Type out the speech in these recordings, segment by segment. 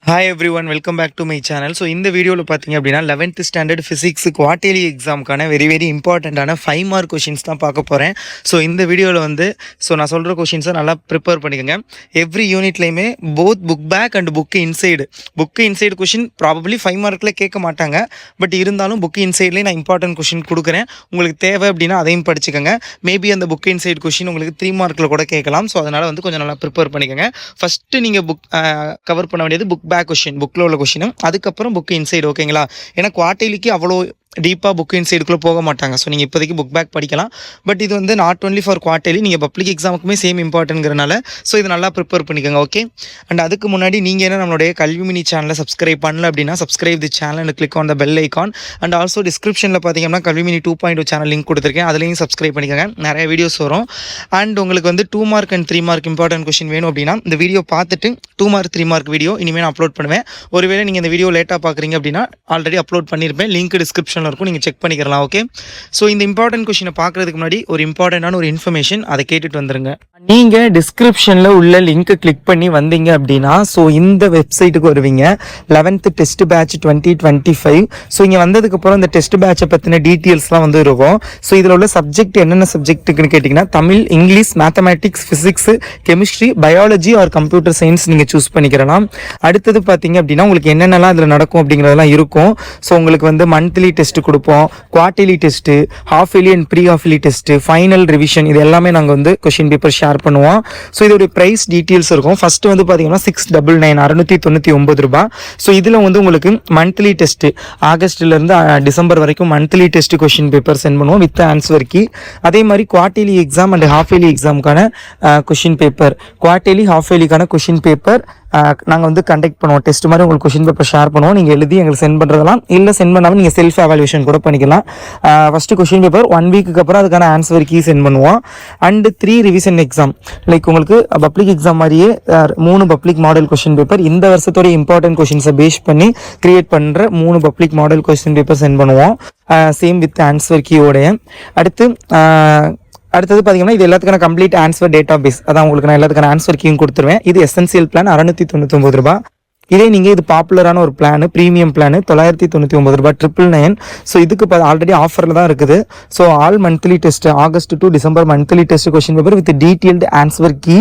Hi everyone, welcome back to my channel. So இந்த வீடியோவில் பார்த்தீங்க அப்படின்னா 11th ஸ்டாண்டர்ட் ஃபிசிக்ஸ் குவார்டர்லி எக்ஸாமுக்கான வெரி இம்பார்ட்டண்ட்டான 5 மார்க் கொஷின்ஸ் தான் பார்க்க போகிறேன். ஸோ இந்த வீடியோவில் நான் சொல்கிற கொஷின்ஸை நல்லா ப்ரிப்பேர் பண்ணிக்கோங்க. எவ்ரி யூனிட்லேயுமே both book back and book inside question probably 5 மார்க்கில் கேட்க மாட்டாங்க. பட் இருந்தாலும் புக்கு இன்சைட்லேயே நான் இம்பார்ட்டன்ட் கொஷின் கொடுக்குறேன். உங்களுக்கு தேவை அப்படின்னா அதையும் படிச்சுக்கோங்க. மேபி அந்த புக் இன்சைடு கொஷின் உங்களுக்கு 3 மார்க்கில் கூட கேட்கலாம். ஸோ அதனால் கொஞ்சம் நல்லா ப்ரிப்பேர் பண்ணிக்கோங்க. ஃபஸ்ட்டு நீங்கள் புக் கவர் பண்ண வேண்டியது புக் பேக் கொஷின், புக்கில் உள்ள கொஷின், அதுக்கப்புறம் புக் இன்சைடு. ஓகேங்களா? ஏன்னா குவார்டர்லிக்கு அவ்வளோ டீப்பாக புக் இன்சைடுக்குள்ளே போக மாட்டாங்க. ஸோ நீங்கள் இப்போதைக்கு புக் பேக் படிக்கலாம். பட் இது நாட் ஒன்லி ஃபார் குவார்டர்லி, நீங்கள் பப்ளிக் எக்ஸாமுக்குமே சேம் இம்பார்ட்டன்ட்ங்கிறனால ஸோ இது நல்லா ப்ரிப்பேர் பண்ணிக்கோங்க. ஓகே. அண்ட் அதுக்கு முன்னாடி நீங்கள் என்ன நம்மளுடைய கல்வி மினி சேனலை சப்ஸ்கிரைப் பண்ணல அப்படின்னா subscribe the channel and click on the bell icon. And also டிஸ்கிரிப்ஷனில் பார்த்தீங்கன்னா கல்வி மினி 2.0 சேனல் லிங்க் கொடுத்துருக்கேன். அதுலேயும் சப்ஸ்கிரைப் பண்ணிக்கோங்க. நிறைய வீடியோஸ் வரும். அண்ட் உங்களுக்கு 2 mark and 3 mark important question வேணும் அப்படின்னா இந்த வீடியோ பார்த்துட்டு 2 மார்க் 3 மார்க் வீடியோ இனிமேல் நான் அப்லோட் பண்ணுவேன். ஒருவேளை நீங்கள் இந்த வீடியோ லேட்டாக பார்க்குறீங்க அப்படின்னா ஆல்ரெடி அப்லோட் பண்ணியிருப்பேன். லிங்க் டிஸ்கிரிப்ஷனில் இருக்கும், நீங்கள் செக் பண்ணிக்கலாம். ஓகே. ஸோ இந்த இம்பார்ட்டன்ட் கொஷினை பார்க்குறதுக்கு முன்னாடி ஒரு இம்பார்ட்டண்டான ஒரு இன்ஃபர்மேஷன், அதை கேட்டுட்டு வந்துருங்க. நீங்கள் டிஸ்கிரிப்ஷனில் உள்ள லிங்க் கிளிக் பண்ணி வந்தீங்க அப்படின்னா ஸோ இந்த வெப்சைட்டுக்கு வருவீங்க. 11th test batch 2025. ஸோ இங்கே வந்ததுக்கப்புறம் இந்த டெஸ்ட் பேட்சை பற்றின டீட்டெயில்ஸ்லாம் இருக்கும். ஸோ இதில் உள்ள சப்ஜெக்ட் என்னென்ன சப்ஜெக்ட்டுக்குன்னு கேட்டிங்கன்னா Tamil, English, mathematics, physics, chemistry, biology R computer science நீங்கள் சூஸ் பண்ணிக்கிறலாம். அடுத்தது பார்த்தீங்க அப்படின்னா உங்களுக்கு என்னென்னலாம் இதில் நடக்கும் அப்படிங்கிறதெல்லாம் இருக்கும். ஸோ உங்களுக்கு மந்த்லி டெஸ்ட் கொடுப்போம், quarterly test, half yearly and pre half yearly test, final revision, இது எல்லாமே நாங்கள் கொஷின் பேப்பர் ஷேர் பண்ணுவோம். ஸோ இதோடைய ப்ரைஸ் டீட்டெயில்ஸ் இருக்கும். ஃபஸ்ட்டு பார்த்தீங்கன்னா 699 ரூபா. ஸோ இதில் உங்களுக்கு மந்த்லி டெஸ்ட்டு ஆகஸ்ட்லேருந்து டிசம்பர் வரைக்கும் monthly test question paper send பண்ணுவோம் வித் ஆன்சர் கீ. அதே மாதிரி quarterly exam and half yearly எக்ஸாமுக்கான கொஷின் பேப்பர், குவார்டர்லி ஹாஃப் இயர்லிக்கான கொஷின் பேப்பர் நாங்கள் கண்டக்ட் பண்ணுவோம். டெஸ்ட் மாதிரி உங்களுக்கு கொஷின் பேப்பர் ஷேர் பண்ணுவோம். நீங்கள் எழுதி எங்களுக்கு சென்ட் பண்ணுறதெல்லாம், இல்லை சென்ட் பண்ணாமல் நீங்கள் செல்ஃப் எவாலுவேஷன் கூட பண்ணிக்கலாம். ஃபஸ்ட்டு கொஷின் பேப்பர் 1 வீக்குக்கு அப்புறம் அதுக்கான ஆன்சர் கீ சென்ட் பண்ணுவோம். அண்டு 3 ரிவிஷன் எக்ஸாம், லைக் உங்களுக்கு பப்ளிக் எக்ஸாம் மாதிரியே 3 பப்ளிக் மாடல் கொஷின் பேப்பர் இந்த வருஷத்தோட இம்பார்ட்டன்ட் கொஷின்ஸை பேஸ் பண்ணி கிரியேட் பண்ணுற 3 public model question paper send பண்ணுவோம், சேம் வித் ஆன்சர் கீயோடைய. அடுத்தது பார்த்தீங்கன்னா இது எல்லாத்துக்கான கம்ப்ளீட் ஆன்சர் டேட்டா பேஸ், அதான் உங்களுக்கு நான் எல்லாத்துக்கான ஆன்சர் கீயும் கொடுத்துருவேன். இது எசென்சியல் பிளான் 699 ரூபா. இதே நீங்கள் இது பாப்புலரான ஒரு பிளான், ப்ரீமியம் பிளான் 999 ரூபா 999. ஸோ இதுக்கு ஆல்ரெடி ஆஃபரில் தான் இருக்குது. So all monthly test August to December monthly test question paper with detailed answer key.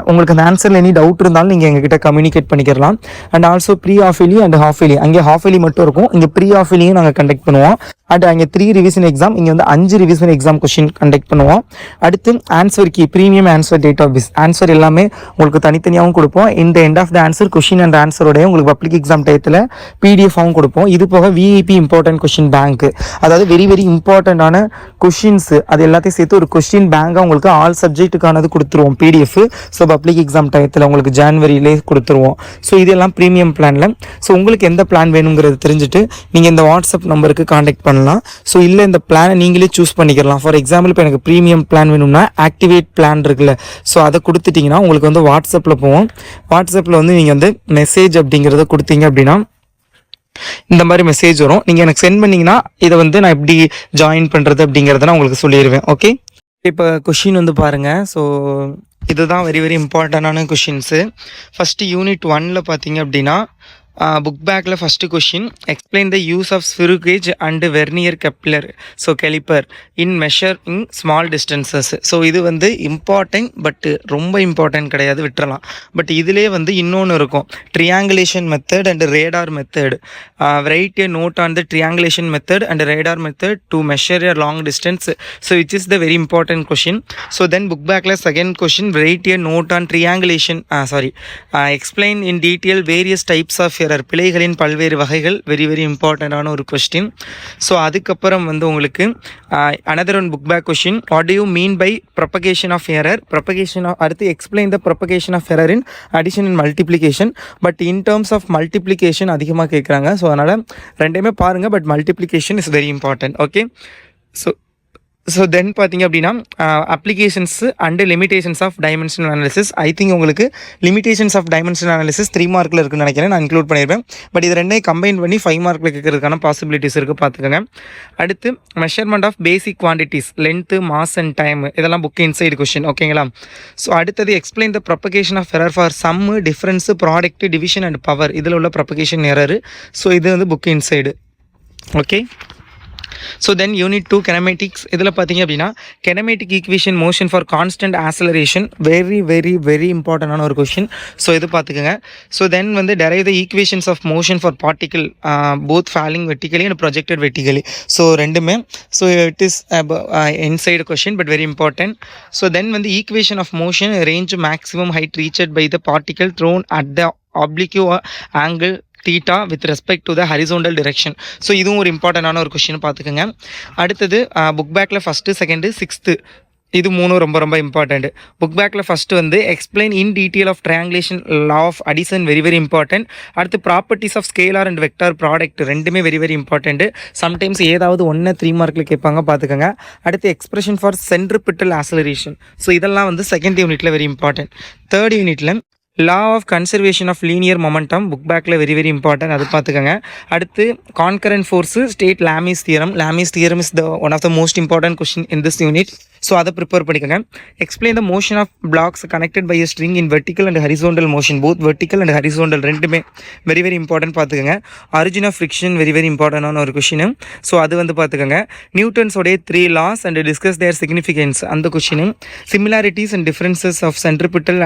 உங்களுக்கு அந்த ஆன்சரில் எனி டவுட் இருந்தாலும் நீங்கள் எங்ககிட்ட கம்யூனிகேட் பண்ணிக்கலாம். And also pre half yearly and half yearly, அங்கே ஹாஃப் இயர்லி மட்டும் இருக்கும், இங்கே ப்ரீ ஆஃப் இயர்லியும் நாங்கள் கண்டக்ட் பண்ணுவோம். அண்ட் அங்கே 3 ரிவிஷன் எக்ஸாம், இங்கே 5 ரிவிஷன் எக்ஸாம் கொஷின் கண்டக்ட் பண்ணுவோம். அடுத்து answer key, premium answer date of base, answer எல்லாமே உங்களுக்கு தனித்தனியாகவும் கொடுப்போம். இந்த end of the answer question and answer உங்களுக்கு பப்ளிக் எக்ஸாம் டயத்தில் பிடிஎஃபாகவும் கொடுப்போம். இது போக விஐபி இம்பார்ட்டன்ட் கொஷின் பேங்க், அதாவது வெரி இம்பார்ட்டண்டான கொஷின்ஸ் அது எல்லாத்தையும் சேர்த்து ஒரு கொஷின் பேங்காக உங்களுக்கு ஆல் சப்ஜெக்ட்டுக்கானது கொடுத்துருவோம் பிடிஎஃப். ஸோ பப்ளிக் எக்ஸாம் டயத்தில் உங்களுக்கு ஜான்வரியிலே கொடுத்துருவோம். ஸோ இதெல்லாம் ப்ரீமியம் பிளானில். ஸோ உங்களுக்கு எந்த பிளான் வேணுங்கிறது தெரிஞ்சுட்டு நீங்கள் இந்த வாட்ஸ்அப் நம்பருக்கு கான்டாக்ட் பண்ணலாம். ஸோ இல்லை இந்த பிளானை நீங்களே சூஸ் பண்ணிக்கலாம். ஃபார் எக்ஸாம்பிள் இப்போ எனக்கு ப்ரீமியம் பிளான் வேணும்னா ஆக்டிவேட் பிளான் இருக்குல்ல, ஸோ அதை கொடுத்துட்டிங்கன்னா உங்களுக்கு வாட்ஸ்அப்பில் போவோம். வாட்ஸ்அப்பில் நீங்கள் மெசேஜ் அப்படிங்கிறத கொடுத்தீங்க அப்படின்னா இந்த மாதிரி மெசேஜ் வரும். நீங்கள் எனக்கு சென்ட் பண்ணிங்கன்னா இதை நான் எப்படி ஜாயின் பண்ணுறது அப்படிங்கிறத நான் உங்களுக்கு சொல்லிடுவேன். ஓகே. இப்போ கொஷின் பாருங்கள். ஸோ இதுதான் வெரி இம்பார்ட்டண்டான கொஷின்ஸு. ஃபஸ்ட்டு யூனிட் 1ல் பார்த்தீங்க அப்படின்னா புக் பேக்கில் first question, explain the use of screw gauge and vernier caliper so caliper in measuring small distances. So இது இம்பார்ட்டன்ட், பட் ரொம்ப இம்பார்ட்டன்ட் கிடையாது, விட்டுறலாம். பட் இதிலே இன்னொன்று இருக்கும், triangulation method and radar method. Write a note on the triangulation method and radar method to measure a long distance. So which is the very important question. So then book பேக்கில் second question, write a note on ட்ரியாங்குலேஷன் explain in detail various types of error, பிழைகளின் பல்வேறு வகைகள், very இம்பார்ட்டண்டான ஒரு question. So அதுக்கப்புறம் உங்களுக்கு another one book back question, what do you mean by propagation of error, அடுத்து explain the propagation of error in addition and multiplication. But in terms of multiplication அதிகமாக கேட்குறாங்க. ஸோ அதனால் ரெண்டையுமே பாருங்கள், but multiplication is very important. Okay. So then பார்த்தீங்க அப்படின்னா applications and limitations of dimensional analysis. I think உங்களுக்கு limitations of dimensional analysis 3 மார்க்கில் இருக்குன்னு நினைக்கிறேன், நான் இன்க்ளூட் பண்ணியிருப்பேன். பட் இது ரெண்டையும் கம்பைன் பண்ணி 5 மார்க்கில் கேட்கறதுக்கான பாசிபிலிட்டிஸ் இருக்குது, பார்த்துக்கோங்க. அடுத்து measurement of basic quantities, length, mass and time, இதெல்லாம் புக் இன்சைடு கொஷின். ஓகேங்களா? ஸோ அடுத்தது explain the propagation of error for sum, difference, product, division and power, இதில் உள்ள ப்ரொபகேஷன் எரர். ஸோ இது வந்து book inside. Okay. So then unit 2 kinematics. இதில் பார்த்தீங்க அப்படின்னா kinematic equation motion for constant acceleration, very very very இம்பார்ட்டண்டான ஒரு question. So இது பார்த்துக்கோங்க. ஸோ தென் வந்து derive the equations of motion for particle both falling vertically and projected vertically. So ரெண்டுமே. So it is inside question but very important. So then வந்து equation of motion range maximum height reached by the particle thrown at the oblique angle theta with respect to the horizontal direction. So இதுவும் ஒரு இம்பார்ட்டண்டான ஒரு question, பார்த்துக்கோங்க. அடுத்தது book பேக்கில் first, second, 6th இது 3 ரொம்ப ரொம்ப இம்பார்ட்டண்ட். புக் பேக்கில் ஃபஸ்ட்டு வந்து explain in detail of triangulation law of addition, very very important. அடுத்து properties of scalar and vector product, ரெண்டுமே வெரி வெரி இம்பார்ட்டன்ட். சம்டைம்ஸ் ஏதாவது 3 மார்க்கில் கேட்பாங்க, பார்த்துக்கோங்க. அடுத்து expression for centripetal acceleration. So இதெல்லாம் வந்து செகண்ட் யூனிட்டில் வெரி இம்பார்ட்டன்ட். தேர்ட் யூனிட்டில் law of conservation of linear momentum, book பேக்கில் வெரி வெரி இம்பார்ட்டன்ட், அது பார்த்துக்கோங்க. அடுத்து concurrent force, state Lami's theorem. Lami's theorem is the one of the most important question in this unit. So அதை prepare பண்ணிக்கோங்க. Explain the motion of blocks connected by a string in vertical and horizontal motion, both vertical and horizontal ரெண்டுமே very very important, பார்த்துக்கோங்க. Origin of friction very very இம்பார்ட்டண்டான ஒரு question. So அது வந்து பார்த்துக்கோங்க. நியூட்டன்ஸோடைய 3 laws and discuss their significance, அந்த question. Similarities and differences of centripetal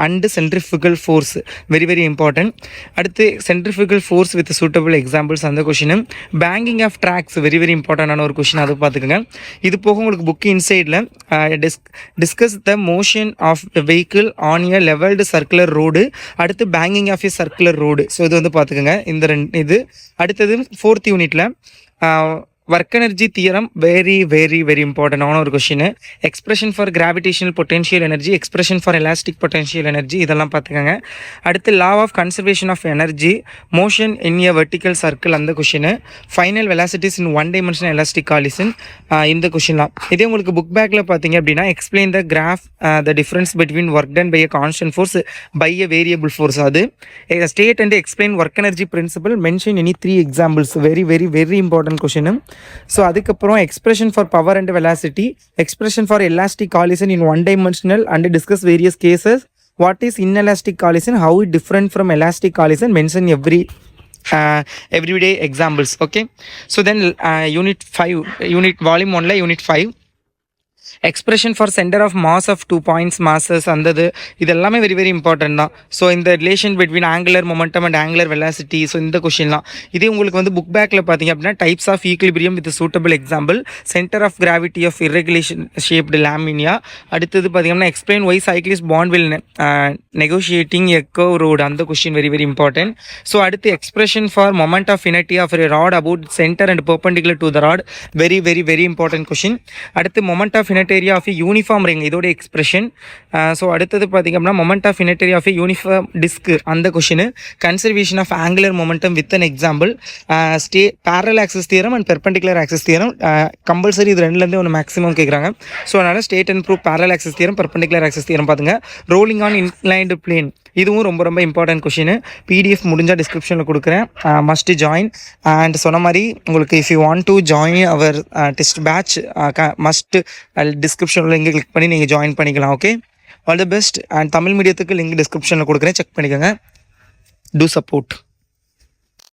and centrifugal force, very very important. அடுத்து centrifugal force with suitable examples, அந்த question. Banking of tracks, very very இம்பார்ட்டண்டான ஒரு கொஷின், அது பார்த்துக்கோங்க. இது போக உங்களுக்கு புக் இன்சைடில் discuss the motion of vehicle on a levelled circular road, அடுத்து banking of a circular road. So இது வந்து பார்த்துக்கோங்க, இந்த 2 இது. அடுத்தது 4th யூனிட்டில் work energy theorem, very very very இம்பார்ட்டண்டான ஒரு question. Expression for gravitational potential energy, expression for elastic potential energy, இதெல்லாம் பார்த்துக்கோங்க. அடுத்து law of conservation of energy, motion in a vertical circle, அந்த question. Final velocities in 1 dimensional elastic collision, இந்த கொஷின்லாம். இதே உங்களுக்கு புக் பேக்கில் பார்த்தீங்க அப்படின்னா explain the graph the difference between work done by a constant force by a variable force, அது state and explain work energy principle, mention any 3 examples, very very very important question. So அதுக்கப்புறம் expression for power and velocity, expression for elastic collision in 1 dimensional and discuss various cases. What is inelastic collision, how it different from elastic collision, mention everyday examples. Okay, so then unit 5, unit volume 1 unit 5, expression for centre of mass of 2 points masses, அந்தது இது எல்லாமே very very important தான். So இந்த relation between angular momentum and angular velocity, so இந்த கொஷின்லாம். இதே உங்களுக்கு வந்து புக் பேக்கில் பார்த்தீங்க அப்படின்னா types of equilibrium with suitable example, centre of gravity of irregularly shaped lamina. அடுத்தது பார்த்தீங்கன்னா explain why cyclist bend while negotiating a curve road, அந்த question very very important. So அடுத்து expression for moment of inertia of a rod about centre and perpendicular to the rod, very very very important question. அடுத்து moment of inertia area of uniform ring, இதோட expression. So அடுத்தது பார்த்திங்க அப்படின்னா moment of inertia of uniform disc, அந்த question. Conservation of angular momentum with an example, parallel axis theorem and perpendicular axis theorem, compulsory இது 2லேருந்து ஒன்று maximum கேட்குறாங்க. So அதனால் state and prove parallel axis theorem, perpendicular axis theorem பார்த்துங்க. Rolling on inclined plane, இதுவும் ரொம்ப ரொம்ப important question. PDF முடிஞ்சால் டிஸ்கிரிப்ஷனில் கொடுக்குறேன், மஸ்ட் ஜாயின். அண்ட் சொன்ன மாதிரி உங்களுக்கு if you want to join our test batch, must டிஸ்கிரிப்ஷனில் இங்கே கிளிக் பண்ணி நீங்கள் ஜாயின் பண்ணிக்கலாம். Okay, all the best. And Tamil மீடியத்துக்கு லிங்க் டிஸ்கிரிப்ஷனில் கொடுக்குறேன், செக் பண்ணிக்கோங்க. Do support.